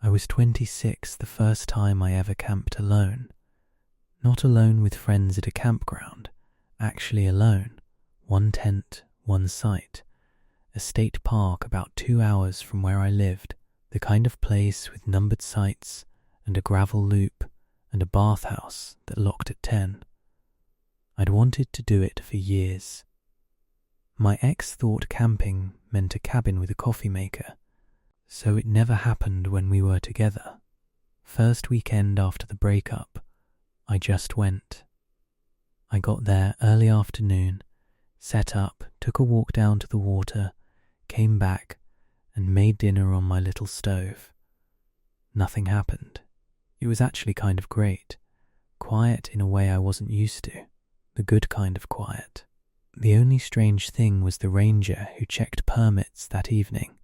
I was 26 the first time I ever camped alone. Not alone with friends at a campground, actually alone. One tent, one site. A state park about 2 hours from where I lived, the kind of place with numbered sites and a gravel loop and a bathhouse that locked at 10. I'd wanted to do it for years. My ex thought camping meant a cabin with a coffee maker, so it never happened when we were together. First weekend after the breakup, I just went. I got there early afternoon, set up, took a walk down to the water, came back, and made dinner on my little stove. Nothing happened. It was actually kind of great. Quiet in a way I wasn't used to. The good kind of quiet. The only strange thing was the ranger who checked permits that evening.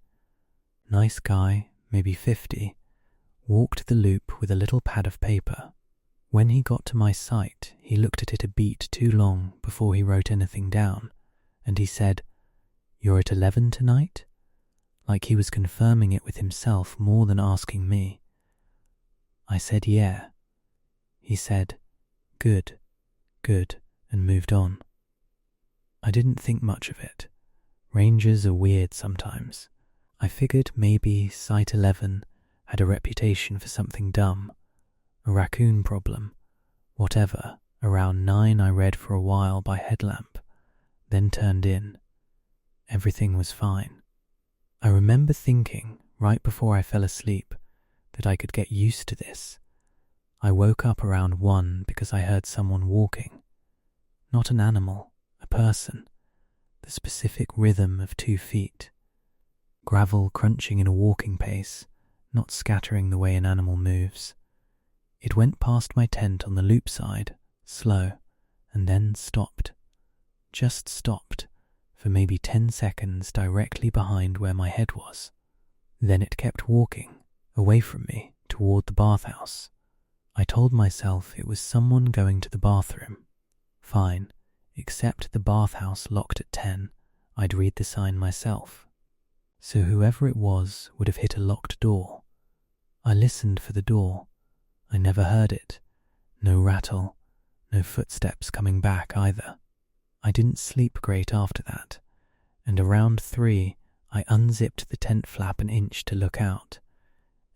Nice guy, maybe 50, walked the loop with a little pad of paper. When he got to my site, he looked at it a beat too long before he wrote anything down, and he said, "You're at 11 tonight?" Like he was confirming it with himself more than asking me. I said yeah. He said, good, and moved on. I didn't think much of it. Rangers are weird sometimes. I figured maybe Site 11 had a reputation for something dumb, a raccoon problem, whatever. Around 9 I read for a while by headlamp, then turned in. Everything was fine. I remember thinking, right before I fell asleep, that I could get used to this. I woke up around 1 because I heard someone walking. Not an animal, a person. The specific rhythm of 2 feet. Gravel crunching in a walking pace, not scattering the way an animal moves. It went past my tent on the loop side, slow, and then stopped. Just stopped, for maybe 10 seconds directly behind where my head was. Then it kept walking, away from me, toward the bathhouse. I told myself it was someone going to the bathroom. Fine, except the bathhouse locked at 10, I'd read the sign myself. So whoever it was would have hit a locked door. I listened for the door. I never heard it. No rattle, no footsteps coming back either. I didn't sleep great after that, and around 3 I unzipped the tent flap an inch to look out,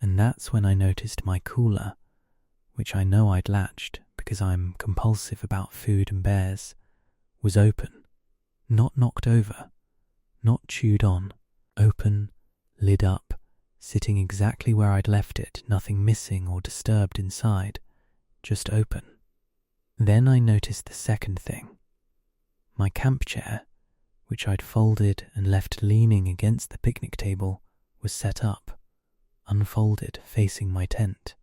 and that's when I noticed my cooler, which I know I'd latched because I'm compulsive about food and bears, was open, not knocked over, not chewed on, open, lid up, sitting exactly where I'd left it, nothing missing or disturbed inside, just open. Then I noticed the second thing. My camp chair, which I'd folded and left leaning against the picnic table, was set up, unfolded, facing my tent.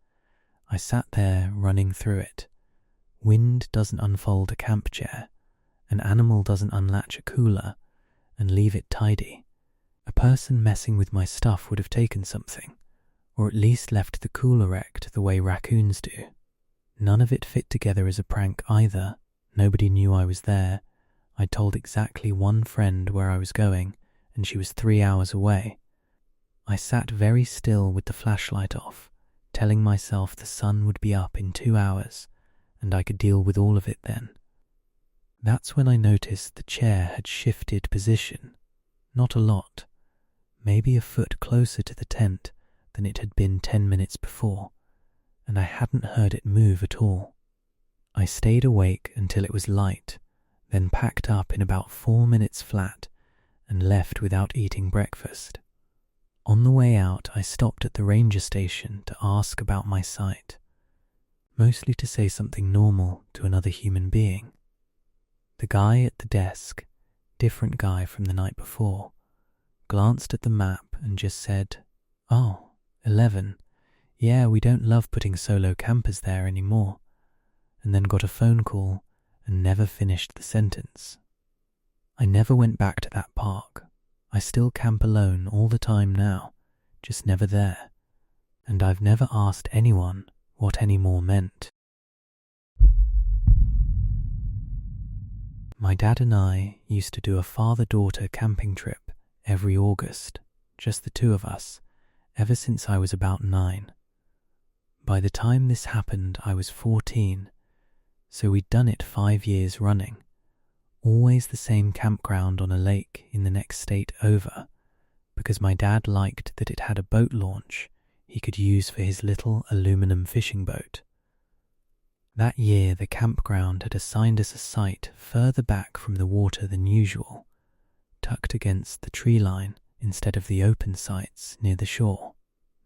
I sat there running through it. Wind doesn't unfold a camp chair. An animal doesn't unlatch a cooler and leave it tidy. A person messing with my stuff would have taken something, or at least left the cooler wrecked the way raccoons do. None of it fit together as a prank either. Nobody knew I was there. I'd told exactly one friend where I was going, and she was 3 hours away. I sat very still with the flashlight off, telling myself the sun would be up in 2 hours, and I could deal with all of it then. That's when I noticed the chair had shifted position. Not a lot. Maybe a foot closer to the tent than it had been 10 minutes before, and I hadn't heard it move at all. I stayed awake until it was light, then packed up in about 4 minutes flat and left without eating breakfast. On the way out, I stopped at the ranger station to ask about my sight, mostly to say something normal to another human being. The guy at the desk, different guy from the night before, glanced at the map and just said, "Oh, 11. Yeah, we don't love putting solo campers there anymore," and then got a phone call and never finished the sentence. I never went back to that park. I still camp alone all the time now, just never there, and I've never asked anyone what any more meant. My dad and I used to do a father-daughter camping trip every August, just the two of us, ever since I was about 9. By the time this happened, I was 14, so we'd done it 5 years running, always the same campground on a lake in the next state over, because my dad liked that it had a boat launch he could use for his little aluminum fishing boat. That year, the campground had assigned us a site further back from the water than usual, tucked against the tree line instead of the open sites near the shore.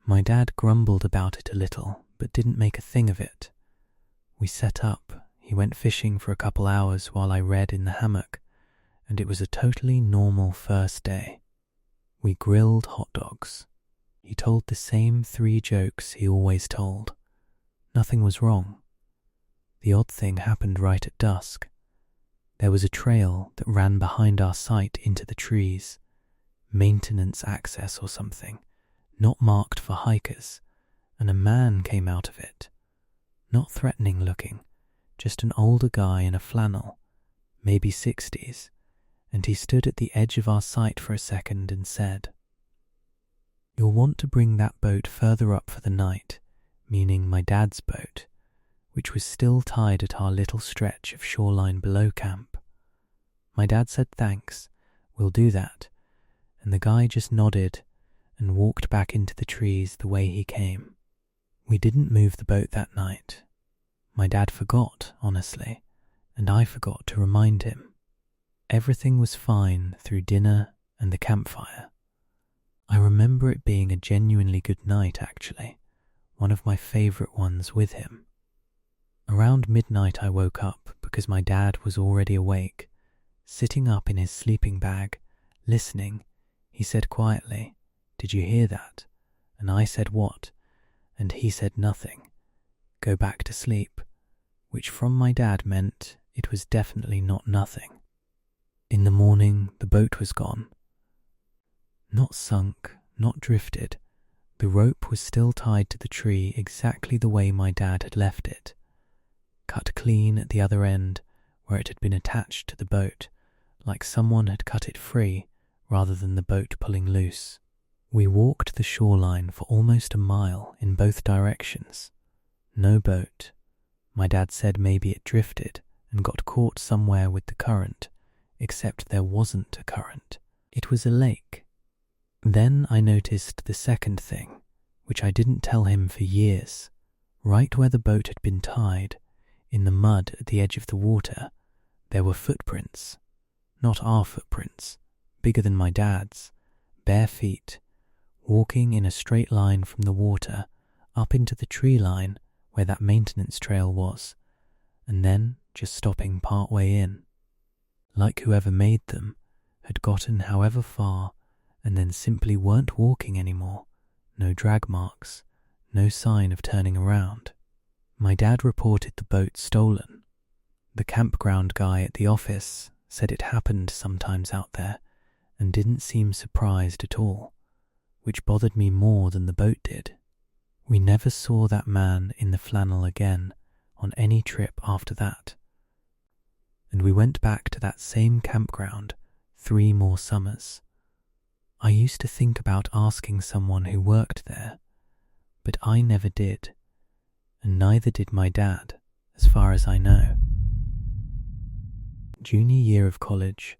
My dad grumbled about it a little, but didn't make a thing of it. We set up, he went fishing for a couple hours while I read in the hammock, and it was a totally normal first day. We grilled hot dogs. He told the same 3 jokes he always told. Nothing was wrong. The odd thing happened right at dusk. There was a trail that ran behind our site into the trees, maintenance access or something, not marked for hikers, and a man came out of it. Not threatening looking, just an older guy in a flannel, maybe 60s, and he stood at the edge of our site for a second and said, "You'll want to bring that boat further up for the night," meaning my dad's boat, which was still tied at our little stretch of shoreline below camp. My dad said thanks, we'll do that, and the guy just nodded and walked back into the trees the way he came. We didn't move the boat that night. My dad forgot, honestly, and I forgot to remind him. Everything was fine through dinner and the campfire. I remember it being a genuinely good night, actually, one of my favourite ones with him. Around midnight I woke up because my dad was already awake. Sitting up in his sleeping bag, listening, he said quietly, "Did you hear that?" And I said, "What?" And he said nothing. "Go back to sleep," which from my dad meant it was definitely not nothing. In the morning, the boat was gone. Not sunk, not drifted. The rope was still tied to the tree exactly the way my dad had left it, cut clean at the other end where it had been attached to the boat, like someone had cut it free rather than the boat pulling loose. We walked the shoreline for almost a mile in both directions. No boat. My dad said maybe it drifted and got caught somewhere with the current, except there wasn't a current. It was a lake. Then I noticed the second thing, which I didn't tell him for years. Right where the boat had been tied, in the mud at the edge of the water, there were footprints. Not our footprints, bigger than my dad's, bare feet, walking in a straight line from the water up into the tree line where that maintenance trail was, and then just stopping part way in. Like whoever made them had gotten however far and then simply weren't walking anymore. No drag marks, no sign of turning around. My dad reported the boat stolen. The campground guy at the office said it happened sometimes out there and didn't seem surprised at all, which bothered me more than the boat did. We never saw that man in the flannel again on any trip after that. And we went back to that same campground 3 more summers. I used to think about asking someone who worked there, but I never did, and neither did my dad, as far as I know. Junior year of college,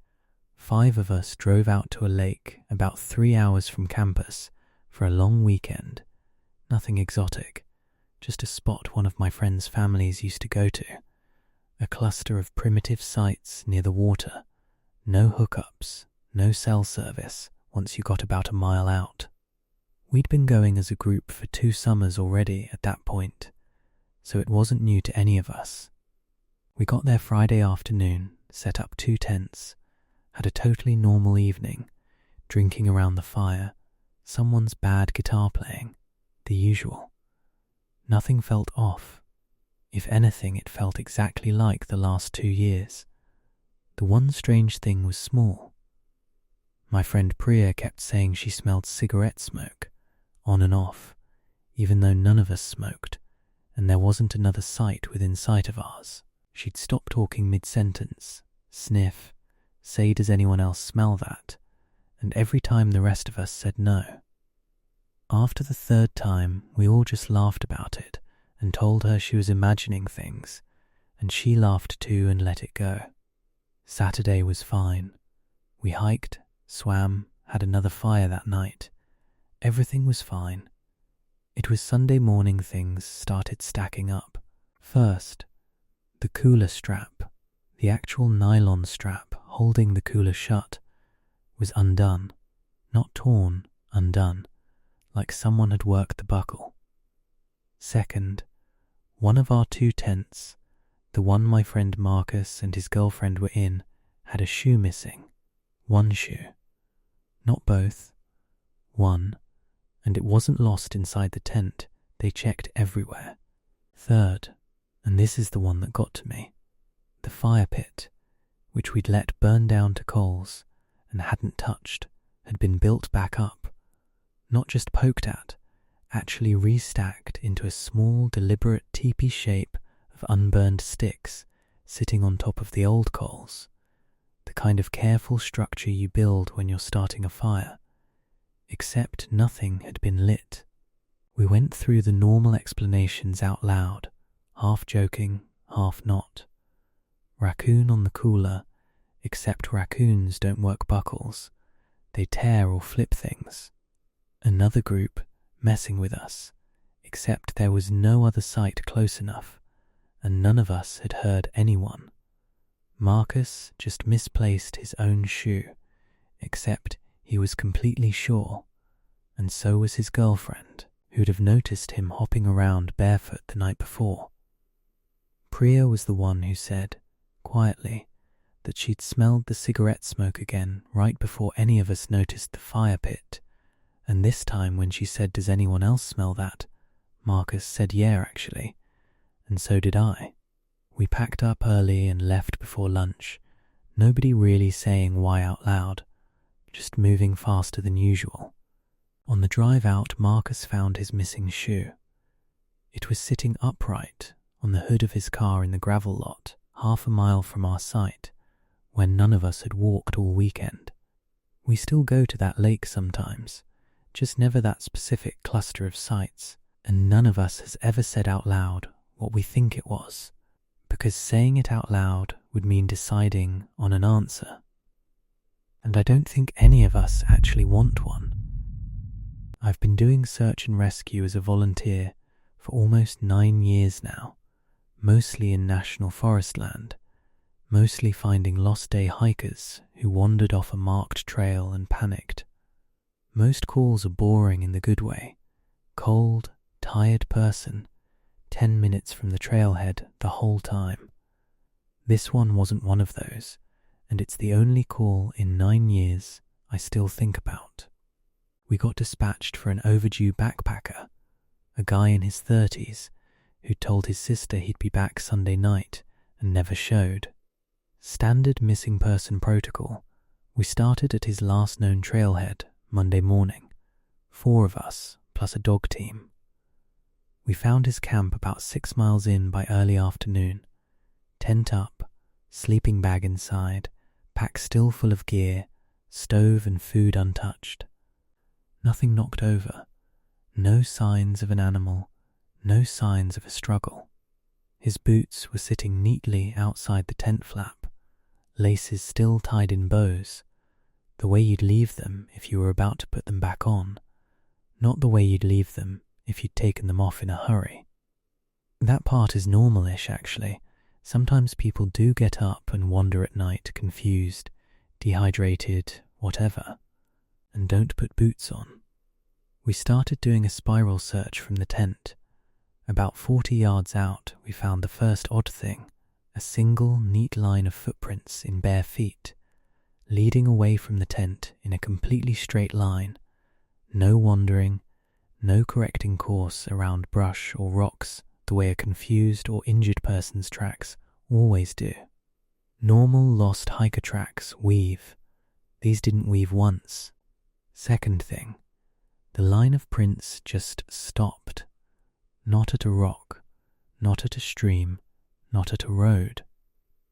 5 of us drove out to a lake about 3 hours from campus for a long weekend. Nothing exotic, just a spot one of my friends' families used to go to. A cluster of primitive sites near the water. No hookups, no cell service once you got about a mile out. We'd been going as a group for 2 summers already at that point, so it wasn't new to any of us. We got there Friday afternoon, set up 2 tents, had a totally normal evening, drinking around the fire, someone's bad guitar playing, the usual. Nothing felt off. If anything, it felt exactly like the last 2 years. The one strange thing was small. My friend Priya kept saying she smelled cigarette smoke, on and off, even though none of us smoked, and there wasn't another site within sight of ours. She'd stop talking mid-sentence, sniff, say, "Does anyone else smell that?" And every time the rest of us said no. After the third time, we all just laughed about it and told her she was imagining things, and she laughed too and let it go. Saturday was fine. We hiked, swam, had another fire that night. Everything was fine. It was Sunday morning things started stacking up. First, the cooler strap, the actual nylon strap holding the cooler shut, was undone. Not torn, undone, like someone had worked the buckle. Second, one of our 2 tents, the one my friend Marcus and his girlfriend were in, had a shoe missing. One shoe. Not both. One. And it wasn't lost inside the tent. They checked everywhere. Third, and this is the one that got to me, the fire pit, which we'd let burn down to coals and hadn't touched, had been built back up. Not just poked at, actually restacked into a small, deliberate teepee shape of unburned sticks sitting on top of the old coals. The kind of careful structure you build when you're starting a fire. Except nothing had been lit. We went through the normal explanations out loud, half joking, half not. Raccoon on the cooler, except raccoons don't work buckles. They tear or flip things. Another group messing with us, except there was no other site close enough, and none of us had heard anyone. Marcus just misplaced his own shoe, except he was completely sure, and so was his girlfriend, who'd have noticed him hopping around barefoot the night before. Priya was the one who said, quietly, that she'd smelled the cigarette smoke again right before any of us noticed the fire pit, and this time when she said, "Does anyone else smell that?" Marcus said, "Yeah, actually," and so did I. We packed up early and left before lunch, nobody really saying why out loud, just moving faster than usual. On the drive out, Marcus found his missing shoe. It was sitting upright on the hood of his car in the gravel lot, half a mile from our site, where none of us had walked all weekend. We still go to that lake sometimes, just never that specific cluster of sites, and none of us has ever said out loud what we think it was, because saying it out loud would mean deciding on an answer. And I don't think any of us actually want one. I've been doing search and rescue as a volunteer for almost 9 years now, mostly in national forest land, mostly finding lost day hikers who wandered off a marked trail and panicked. Most calls are boring in the good way. Cold, tired person, 10 minutes from the trailhead the whole time. This one wasn't one of those, and it's the only call in 9 years I still think about. We got dispatched for an overdue backpacker, a guy in his 30s who told his sister he'd be back Sunday night and never showed. Standard missing person protocol. We started at his last known trailhead Monday morning, 4 of us plus a dog team. We found his camp about 6 miles in by early afternoon. Tent up, sleeping bag inside, pack still full of gear, stove and food untouched. Nothing knocked over, no signs of an animal, no signs of a struggle. His boots were sitting neatly outside the tent flap, laces still tied in bows, the way you'd leave them if you were about to put them back on, not the way you'd leave them if you'd taken them off in a hurry. That part is normal-ish, actually. Sometimes people do get up and wander at night confused, dehydrated, whatever, and don't put boots on. We started doing a spiral search from the tent. About 40 yards out, we found the first odd thing, a single neat line of footprints in bare feet, leading away from the tent in a completely straight line. No wandering, no correcting course around brush or rocks the way a confused or injured person's tracks always do. Normal lost hiker tracks weave. These didn't weave once. Second thing, the line of prints just stopped. Not at a rock, not at a stream, not at a road.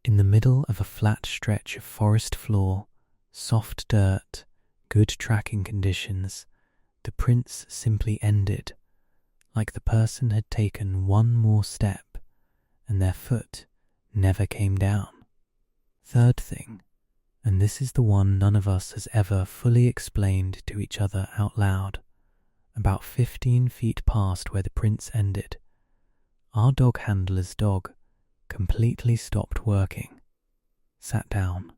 In the middle of a flat stretch of forest floor, soft dirt, good tracking conditions, the prints simply ended, like the person had taken one more step and their foot never came down. Third thing, and this is the one none of us has ever fully explained to each other out loud, about 15 feet past where the prints ended, our dog handler's dog completely stopped working, sat down,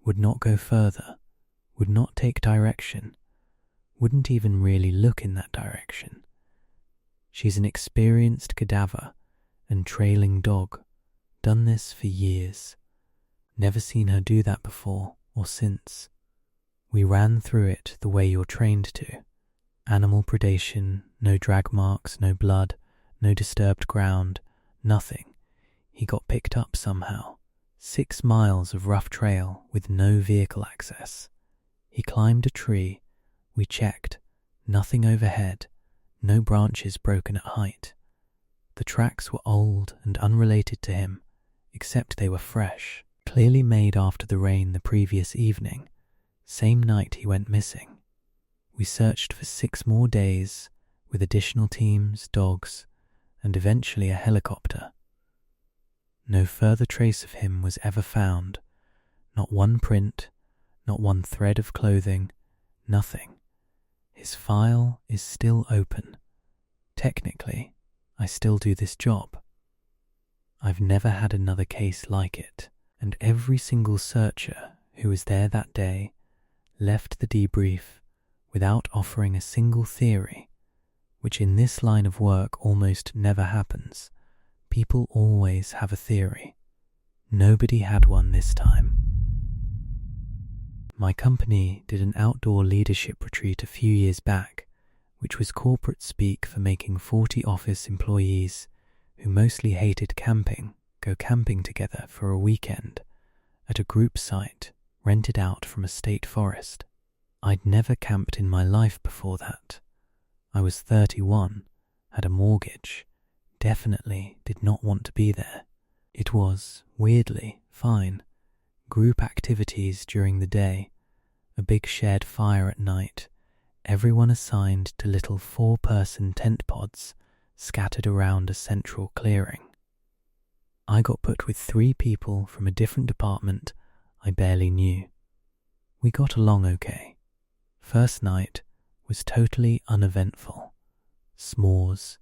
would not go further, would not take direction, wouldn't even really look in that direction. She's an experienced cadaver and trailing dog, done this for years. Never seen her do that before or since. We ran through it the way you're trained to. Animal predation, no drag marks, no blood, no disturbed ground, nothing. He got picked up somehow. 6 miles of rough trail with no vehicle access. He climbed a tree. We checked. Nothing overhead. No branches broken at height. The tracks were old and unrelated to him, except they were fresh, clearly made after the rain the previous evening, same night he went missing. We searched for 6 more days, with additional teams, dogs, and eventually a helicopter. No further trace of him was ever found. Not one print, not one thread of clothing, nothing. His file is still open. Technically, I still do this job. I've never had another case like it, and every single searcher who was there that day left the debrief without offering a single theory, which in this line of work almost never happens. People always have a theory. Nobody had one this time. My company did an outdoor leadership retreat a few years back, which was corporate speak for making 40 office employees who mostly hated camping go camping together for a weekend at a group site rented out from a state forest. I'd never camped in my life before that. I was 31, had a mortgage, definitely did not want to be there. It was, weirdly, fine. Group activities during the day, a big shared fire at night, everyone assigned to little 4-person tent pods scattered around a central clearing. I got put with 3 people from a different department I barely knew. We got along okay. First night was totally uneventful. S'mores,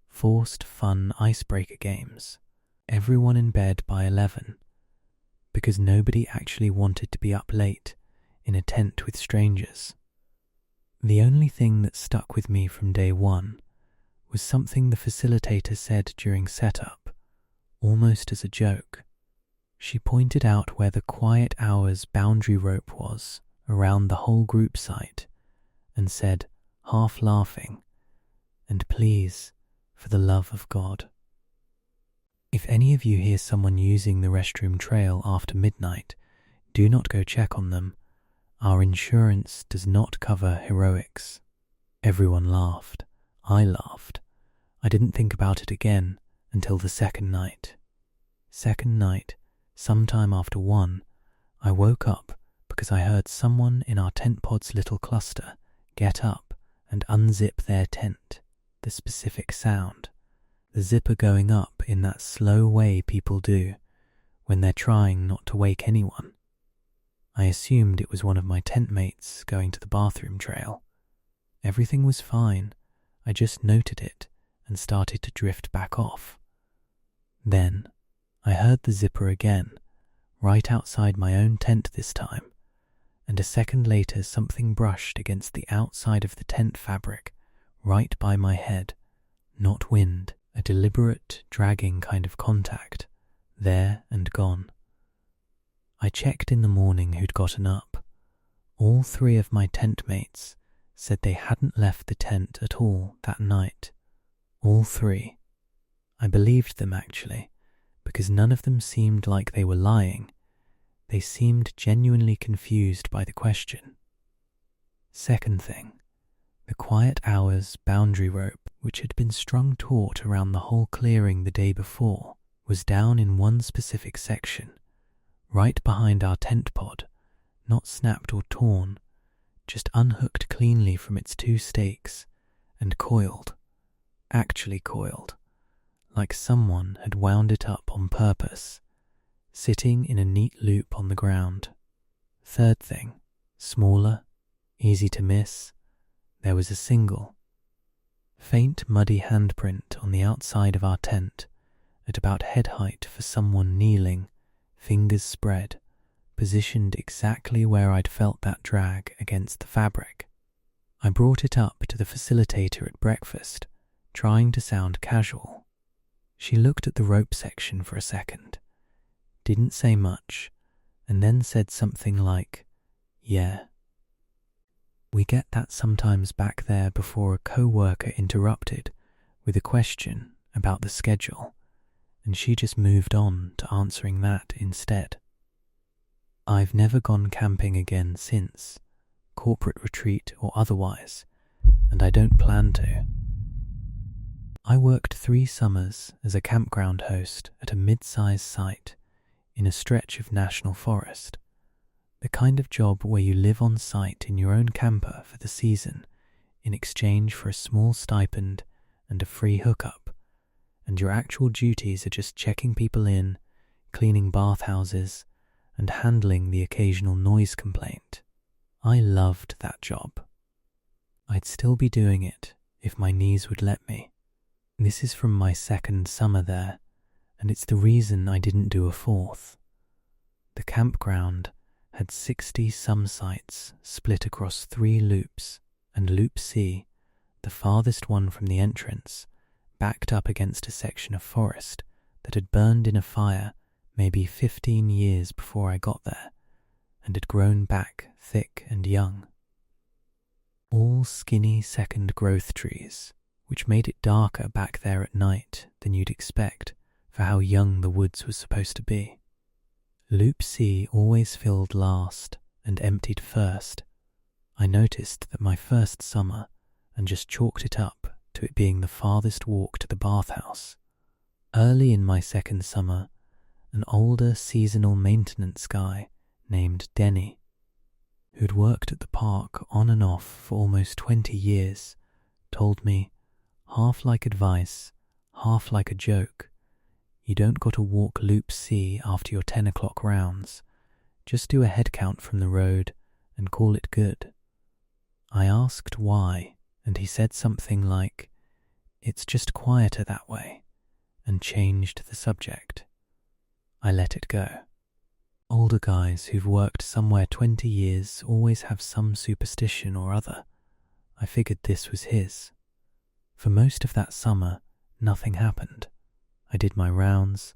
forced fun icebreaker games, everyone in bed by 11, because nobody actually wanted to be up late in a tent with strangers. The only thing that stuck with me from day one was something the facilitator said during setup, almost as a joke. She pointed out where the quiet hours boundary rope was around the whole group site and said, half laughing, "And please, for the love of God." If any of you hear someone using the restroom trail after midnight, do not go check on them. Our insurance does not cover heroics. Everyone laughed. I laughed. I didn't think about it again until the second night. Second night, sometime after 1, I woke up because I heard someone in our tent pod's little cluster get up and unzip their tent, the specific sound. The zipper going up in that slow way people do when they're trying not to wake anyone. I assumed it was one of my tent mates going to the bathroom trail. Everything was fine. I just noted it and started to drift back off. Then I heard the zipper again, right outside my own tent this time, and a second later something brushed against the outside of the tent fabric right by my head. Not wind, a deliberate, dragging kind of contact, there and gone. I checked in the morning who'd gotten up. All 3 of my tent mates said they hadn't left the tent at all that night. All 3. I believed them actually, because none of them seemed like they were lying. They seemed genuinely confused by the question. Second thing, the quiet hours boundary rope, which had been strung taut around the whole clearing the day before, was down in one specific section, right behind our tent pod, not snapped or torn, just unhooked cleanly from its two stakes and coiled, actually coiled, like someone had wound it up on purpose, sitting in a neat loop on the ground. Third thing, smaller, easy to miss, there was a single, faint muddy handprint on the outside of our tent at about head height for someone kneeling, fingers spread, positioned exactly where I'd felt that drag against the fabric. I brought it up to the facilitator at breakfast, trying to sound casual. She looked at the rope section for a second, didn't say much, and then said something like, "Yeah." We get that sometimes back there before a co-worker interrupted with a question about the schedule, and she just moved on to answering that instead. I've never gone camping again since, corporate retreat or otherwise, and I don't plan to. I worked 3 summers as a campground host at a mid-sized site in a stretch of national forest, the kind of job where you live on site in your own camper for the season in exchange for a small stipend and a free hookup, and your actual duties are just checking people in, cleaning bathhouses, and handling the occasional noise complaint. I loved that job. I'd still be doing it if my knees would let me. This is from my 2nd summer there, and it's the reason I didn't do a 4th. The campground had 60 some sites split across 3 loops, and Loop C, the farthest one from the entrance, backed up against a section of forest that had burned in a fire maybe 15 years before I got there, and had grown back thick and young. All skinny second growth trees, which made it darker back there at night than you'd expect for how young the woods was supposed to be. Loop C always filled last and emptied first. I noticed that my 1st summer and just chalked it up to it being the farthest walk to the bathhouse. Early in my 2nd summer, an older seasonal maintenance guy named Denny, who'd worked at the park on and off for almost 20 years, told me, half like advice, half like a joke, you don't got to walk Loop C after your 10 o'clock rounds. Just do a head count from the road and call it good. I asked why, and he said something like, "It's just quieter that way," and changed the subject. I let it go. Older guys who've worked somewhere 20 years always have some superstition or other. I figured this was his. For most of that summer, nothing happened. I did my rounds.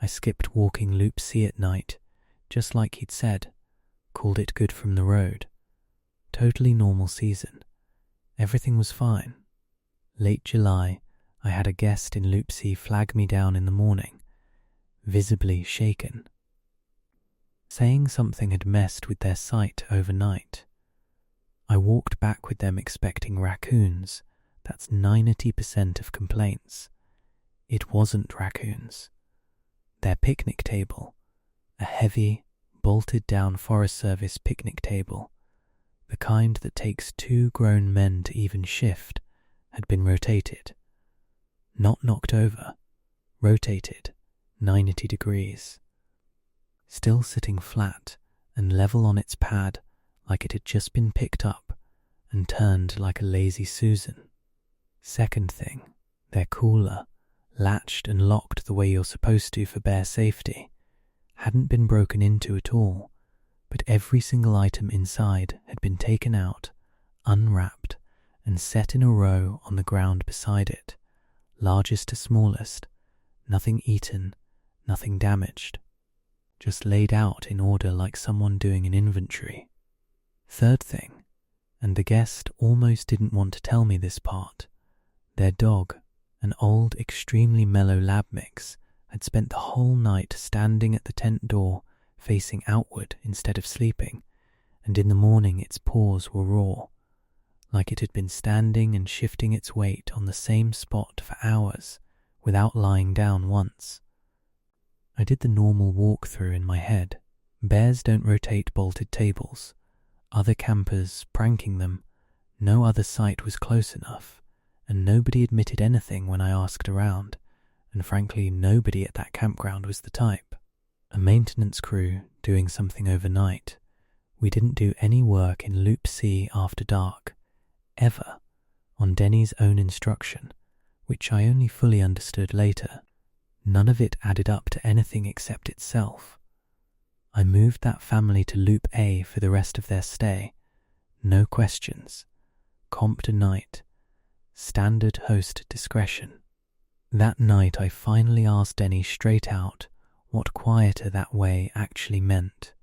I skipped walking Loop C at night, just like he'd said, called it good from the road. Totally normal season. Everything was fine. Late July, I had a guest in Loop C flag me down in the morning, visibly shaken, saying something had messed with their sight overnight. I walked back with them expecting raccoons. That's 90% of complaints. It wasn't raccoons. Their picnic table, a heavy, bolted-down Forest Service picnic table, the kind that takes 2 grown men to even shift, had been rotated. Not knocked over, rotated 90 degrees. Still sitting flat and level on its pad like it had just been picked up and turned like a lazy Susan. Second thing, their cooler, latched and locked the way you're supposed to for bare safety, hadn't been broken into at all, but every single item inside had been taken out, unwrapped, and set in a row on the ground beside it, largest to smallest, nothing eaten, nothing damaged, just laid out in order like someone doing an inventory. Third thing, and the guest almost didn't want to tell me this part, their dog, an old, extremely mellow lab mix, had spent the whole night standing at the tent door, facing outward instead of sleeping, and in the morning its paws were raw, like it had been standing and shifting its weight on the same spot for hours without lying down once. I did the normal walkthrough in my head. Bears don't rotate bolted tables. Other campers pranking them, no other site was close enough, and nobody admitted anything when I asked around, and frankly nobody at that campground was the type. A maintenance crew doing something overnight. We didn't do any work in Loop C after dark, ever, on Denny's own instruction, which I only fully understood later. None of it added up to anything except itself. I moved that family to Loop A for the rest of their stay. No questions. Comped a night. Standard host discretion. That night I finally asked Denny straight out what quieter that way actually meant.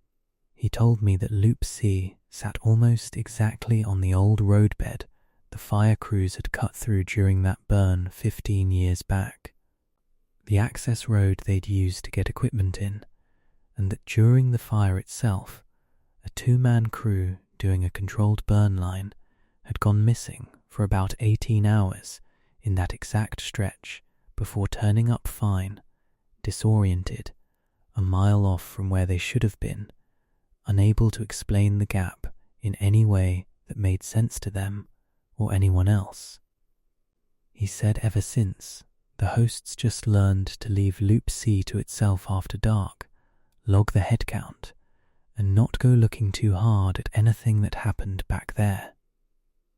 He told me that Loop C sat almost exactly on the old roadbed the fire crews had cut through during that burn 15 years back. The access road they'd used to get equipment in, and that during the fire itself, a two-man crew doing a controlled burn line had gone missing for about 18 hours in that exact stretch before turning up fine, disoriented, a mile off from where they should have been, unable to explain the gap in any way that made sense to them or anyone else. He said ever since, the hosts just learned to leave Loop C to itself after dark, log the head count, and not go looking too hard at anything that happened back there.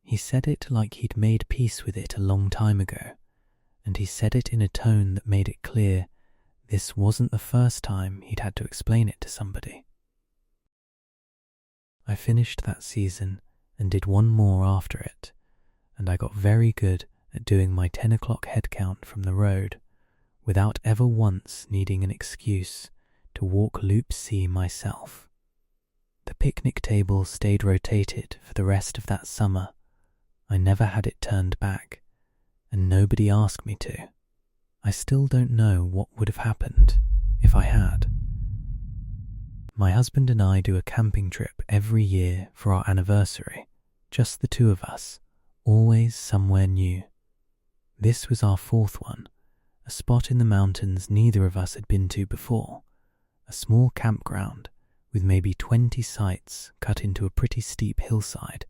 He said it like he'd made peace with it a long time ago, and he said it in a tone that made it clear this wasn't the first time he'd had to explain it to somebody. I finished that season and did one more after it, and I got very good at doing my 10 o'clock head count from the road without ever once needing an excuse to walk Loop C myself. The picnic table stayed rotated for the rest of that summer. I never had it turned back, and nobody asked me to. I still don't know what would have happened if I had. My husband and I do a camping trip every year for our anniversary, just the two of us, always somewhere new. This was our fourth one, a spot in the mountains neither of us had been to before, a small campground with maybe 20 sites cut into a pretty steep hillside,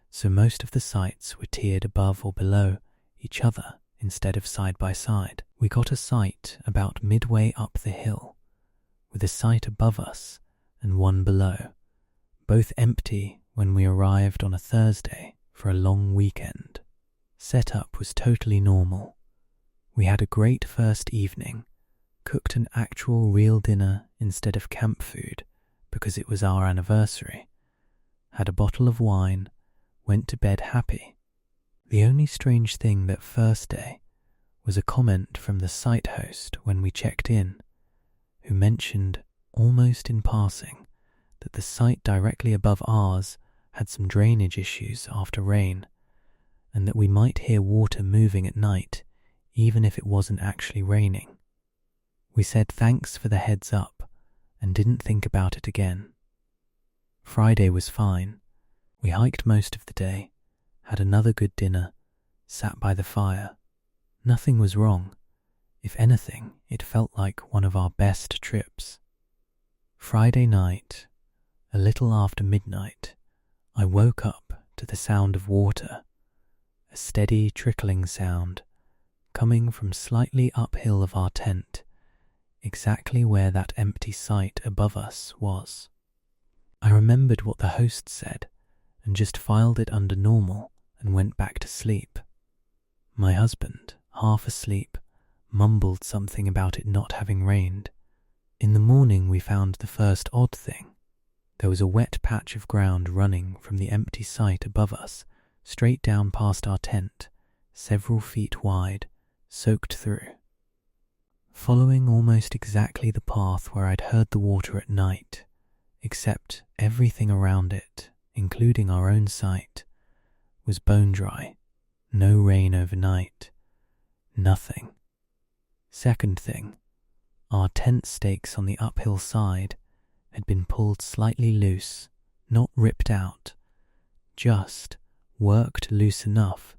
so most of the sites were tiered above or below each other instead of side by side. We got a site about midway up the hill, with a site above us and one below, both empty when we arrived on a Thursday for a long weekend. Setup was totally normal. We had a great first evening, cooked an actual real dinner instead of camp food because it was our anniversary, had a bottle of wine, went to bed happy. The only strange thing that first day was a comment from the site host when we checked in, who mentioned almost in passing that the site directly above ours had some drainage issues after rain, and that we might hear water moving at night even if it wasn't actually raining. We said thanks for the heads up and didn't think about it again. Friday was fine. We hiked most of the day, had another good dinner, sat by the fire. Nothing was wrong. If anything, it felt like one of our best trips. Friday night, a little after midnight, I woke up to the sound of water, a steady trickling sound coming from slightly uphill of our tent, exactly where that empty site above us was. I remembered what the host said and just filed it under normal and went back to sleep. My husband, half asleep, mumbled something about it not having rained. In the morning we found the first odd thing. There was a wet patch of ground running from the empty site above us straight down past our tent, several feet wide, soaked through. Following almost exactly the path where I'd heard the water at night, except everything around it, including our own site, was bone dry, no rain overnight, nothing. Second thing, our tent stakes on the uphill side had been pulled slightly loose, not ripped out, just worked loose enough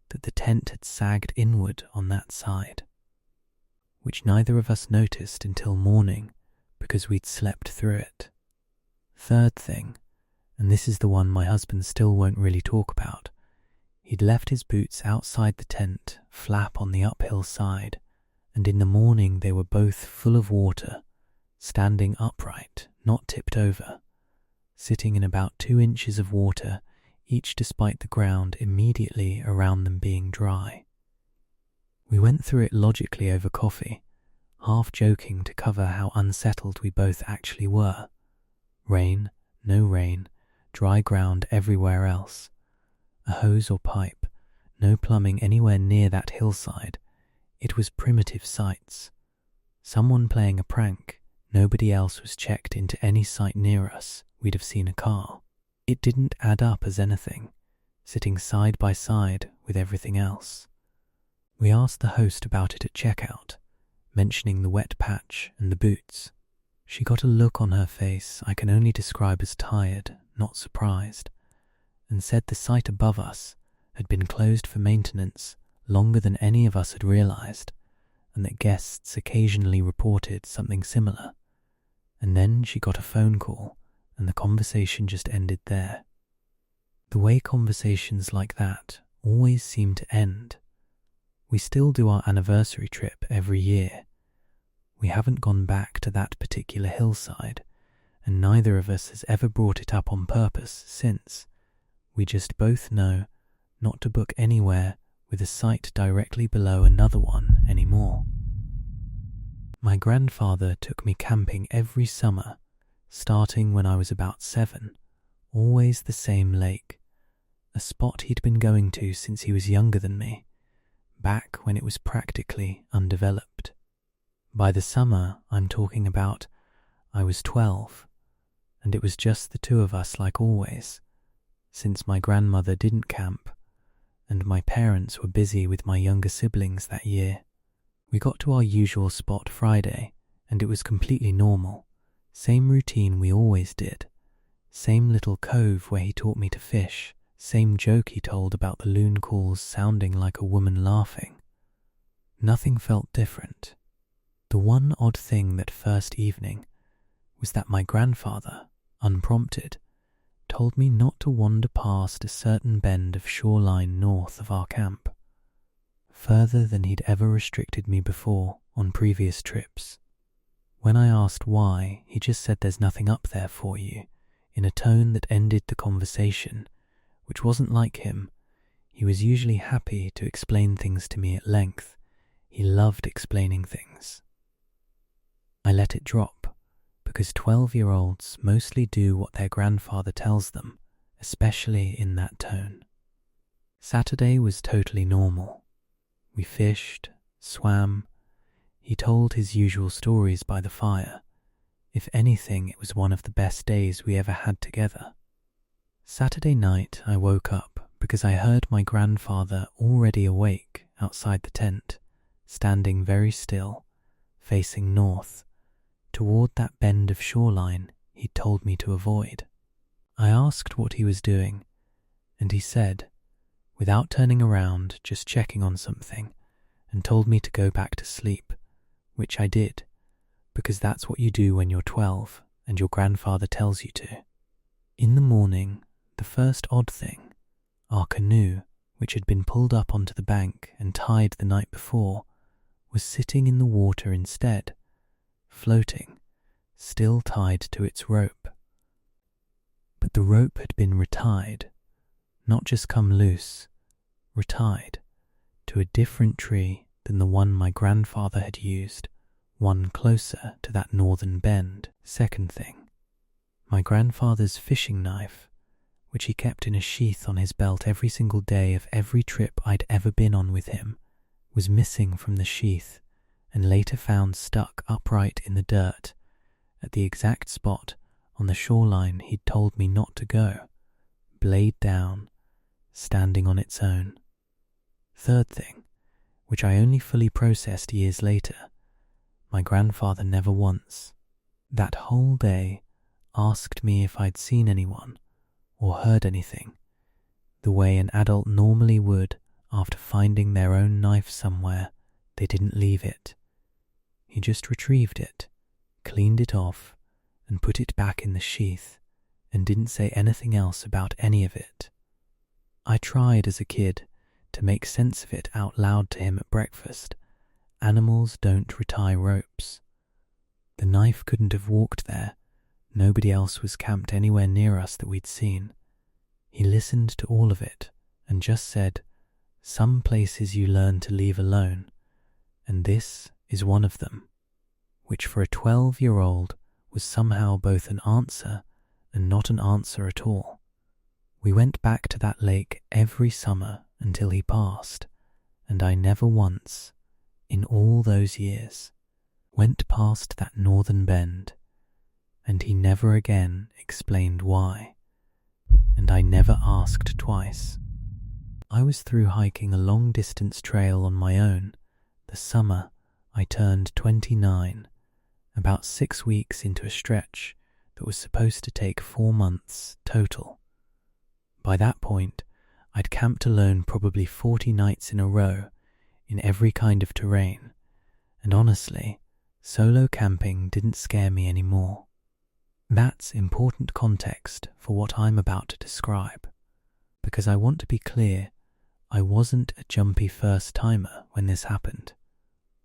that the tent had sagged inward on that side, which neither of us noticed until morning because we'd slept through it. Third thing, and this is the one my husband still won't really talk about. He'd left his boots outside the tent, flap on the uphill side, and in the morning they were both full of water, standing upright, not tipped over, sitting in about 2 inches of water, each despite the ground immediately around them being dry. We went through it logically over coffee, half joking to cover how unsettled we both actually were. Rain, no rain, dry ground everywhere else. A hose or pipe, no plumbing anywhere near that hillside. It was primitive sights. Someone playing a prank, nobody else was checked into any site near us. We'd have seen a car. It didn't add up as anything, sitting side by side with everything else. We asked the host about it at checkout, mentioning the wet patch and the boots. She got a look on her face I can only describe as tired, not surprised, and said the site above us had been closed for maintenance longer than any of us had realized, and that guests occasionally reported something similar. And then she got a phone call, and the conversation just ended there. The way conversations like that always seem to end. We still do our anniversary trip every year. We haven't gone back to that particular hillside, and neither of us has ever brought it up on purpose since. We just both know not to book anywhere with a site directly below another one anymore. My grandfather took me camping every summer, starting when I was about 7, always the same lake, a spot he'd been going to since he was younger than me, back when it was practically undeveloped. By the summer I'm talking about, I was 12, and it was just the two of us like always, since my grandmother didn't camp, and my parents were busy with my younger siblings that year. We got to our usual spot Friday, and it was completely normal. Same routine we always did. Same little cove where he taught me to fish. Same joke he told about the loon calls sounding like a woman laughing. Nothing felt different. The one odd thing that first evening was that my grandfather, unprompted, told me not to wander past a certain bend of shoreline north of our camp, further than he'd ever restricted me before on previous trips. When I asked why, he just said there's nothing up there for you, in a tone that ended the conversation, which wasn't like him. He was usually happy to explain things to me at length. He loved explaining things. I let it drop, because 12-year-olds mostly do what their grandfather tells them, especially in that tone. Saturday was totally normal. We fished, swam. He told his usual stories by the fire. If anything, it was one of the best days we ever had together. Saturday night I woke up because I heard my grandfather already awake outside the tent, standing very still, facing north, toward that bend of shoreline he'd told me to avoid. I asked what he was doing, and he said, without turning around, just checking on something, and told me to go back to sleep, which I did, because that's what you do when you're 12 and your grandfather tells you to. In the morning, the first odd thing, our canoe, which had been pulled up onto the bank and tied the night before, was sitting in the water instead, floating, still tied to its rope. But the rope had been retied, not just come loose, retied, to a different tree than the one my grandfather had used, one closer to that northern bend. Second thing, my grandfather's fishing knife, which he kept in a sheath on his belt every single day of every trip I'd ever been on with him, was missing from the sheath and later found stuck upright in the dirt at the exact spot on the shoreline he'd told me not to go, blade down, standing on its own. Third thing, which I only fully processed years later, my grandfather never once, that whole day, asked me if I'd seen anyone or heard anything, the way an adult normally would after finding their own knife somewhere they didn't leave it. He just retrieved it, cleaned it off, and put it back in the sheath, and didn't say anything else about any of it. I tried as a kid to make sense of it out loud to him at breakfast. Animals don't retie ropes. The knife couldn't have walked there. Nobody else was camped anywhere near us that we'd seen. He listened to all of it and just said, "Some places you learn to leave alone, and this is one of them," which for a 12-year-old was somehow both an answer and not an answer at all. We went back to that lake every summer until he passed, and I never once, in all those years, went past that northern bend, and he never again explained why, and I never asked twice. I was through hiking a long-distance trail on my own the summer I turned 29, about 6 weeks into a stretch that was supposed to take 4 months total. By that point, I'd camped alone probably 40 nights in a row in every kind of terrain, and honestly, solo camping didn't scare me anymore. That's important context for what I'm about to describe, because I want to be clear, I wasn't a jumpy first-timer when this happened.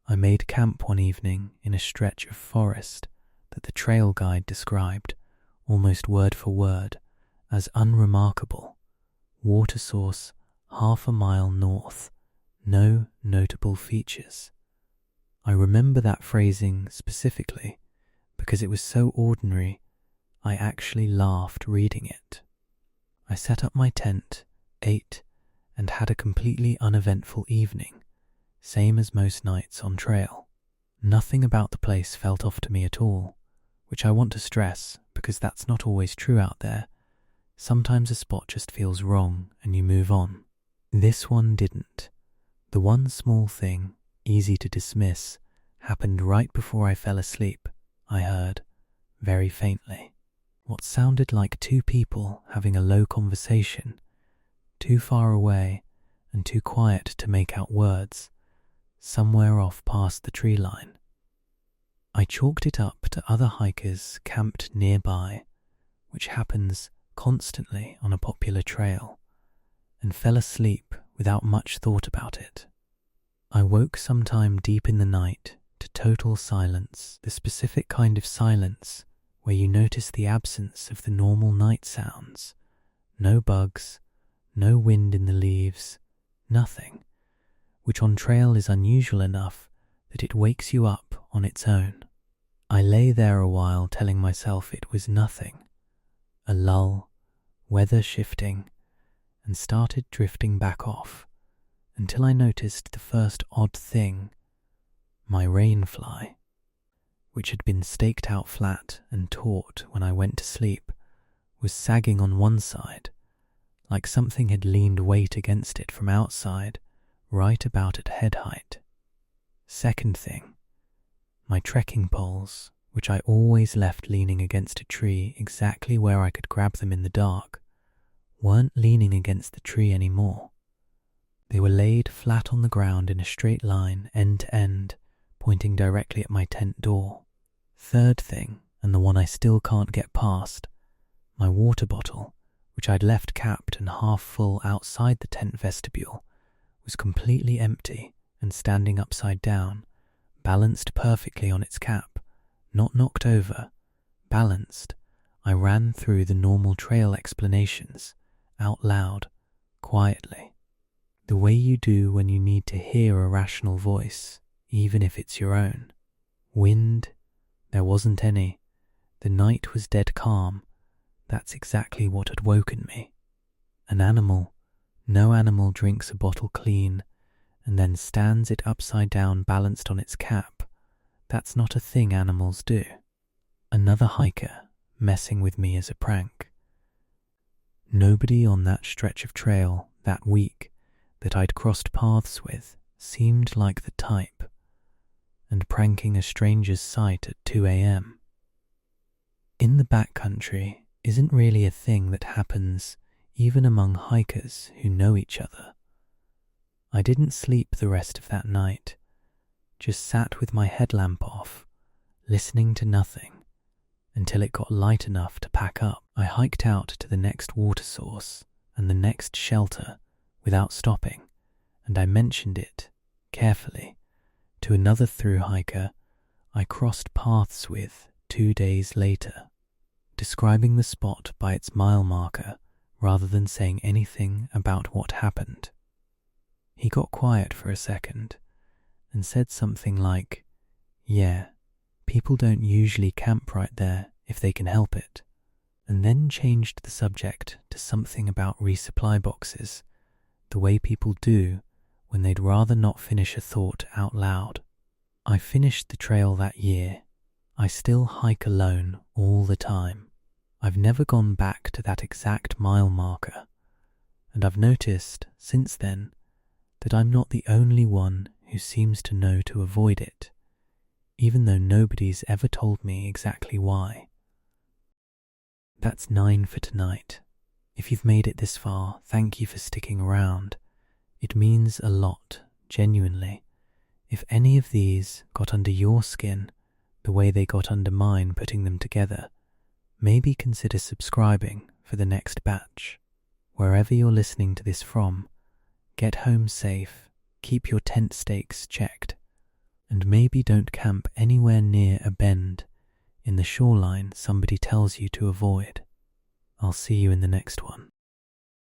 I made camp one evening in a stretch of forest that the trail guide described, almost word for word, as unremarkable. Water source half a mile north, no notable features. I remember that phrasing specifically because it was so ordinary I actually laughed reading it. I set up my tent, ate, and had a completely uneventful evening, same as most nights on trail. Nothing about the place felt off to me at all, which I want to stress because that's not always true out there. Sometimes a spot just feels wrong and you move on. This one didn't. The one small thing, easy to dismiss, happened right before I fell asleep, I heard, very faintly. What sounded like 2 people having a low conversation, too far away and too quiet to make out words, somewhere off past the tree line. I chalked it up to other hikers camped nearby, which happens constantly on a popular trail, and fell asleep without much thought about it. I woke sometime deep in the night to total silence, the specific kind of silence where you notice the absence of the normal night sounds. No bugs, no wind in the leaves, nothing, which on trail is unusual enough that it wakes you up on its own. I lay there a while telling myself it was nothing, a lull, weather shifting, and started drifting back off until I noticed the first odd thing, my rainfly, which had been staked out flat and taut when I went to sleep, was sagging on one side, like something had leaned weight against it from outside, right about at head height. Second thing, my trekking poles, which I always left leaning against a tree exactly where I could grab them in the dark, weren't leaning against the tree anymore. They were laid flat on the ground in a straight line, end to end, pointing directly at my tent door. Third thing, and the one I still can't get past, my water bottle, which I'd left capped and half full outside the tent vestibule, was completely empty and standing upside down, balanced perfectly on its cap, not knocked over, balanced. I ran through the normal trail explanations, out loud, quietly, the way you do when you need to hear a rational voice, even if it's your own. Wind, there wasn't any. The night was dead calm. That's exactly what had woken me. An animal, no animal drinks a bottle clean and then stands it upside down balanced on its cap. That's not a thing animals do. Another hiker messing with me as a prank. Nobody on that stretch of trail that week that I'd crossed paths with seemed like the type, and pranking a stranger's sight at 2 a.m. in the backcountry isn't really a thing that happens even among hikers who know each other. I didn't sleep the rest of that night, just sat with my headlamp off, listening to nothing, until it got light enough to pack up. I hiked out to the next water source and the next shelter without stopping, and I mentioned it, carefully, to another thru hiker I crossed paths with 2 days later, describing the spot by its mile marker rather than saying anything about what happened. He got quiet for a second and said something like, "Yeah, people don't usually camp right there if they can help it," and then changed the subject to something about resupply boxes, the way people do when they'd rather not finish a thought out loud. I finished the trail that year. I still hike alone all the time. I've never gone back to that exact mile marker, and I've noticed since then that I'm not the only one who seems to know to avoid it, even though nobody's ever told me exactly why. That's 9 for tonight. If you've made it this far, thank you for sticking around. It means a lot, genuinely. If any of these got under your skin the way they got under mine putting them together, maybe consider subscribing for the next batch. Wherever you're listening to this from, get home safe, keep your tent stakes checked, and maybe don't camp anywhere near a bend in the shoreline somebody tells you to avoid. I'll see you in the next one.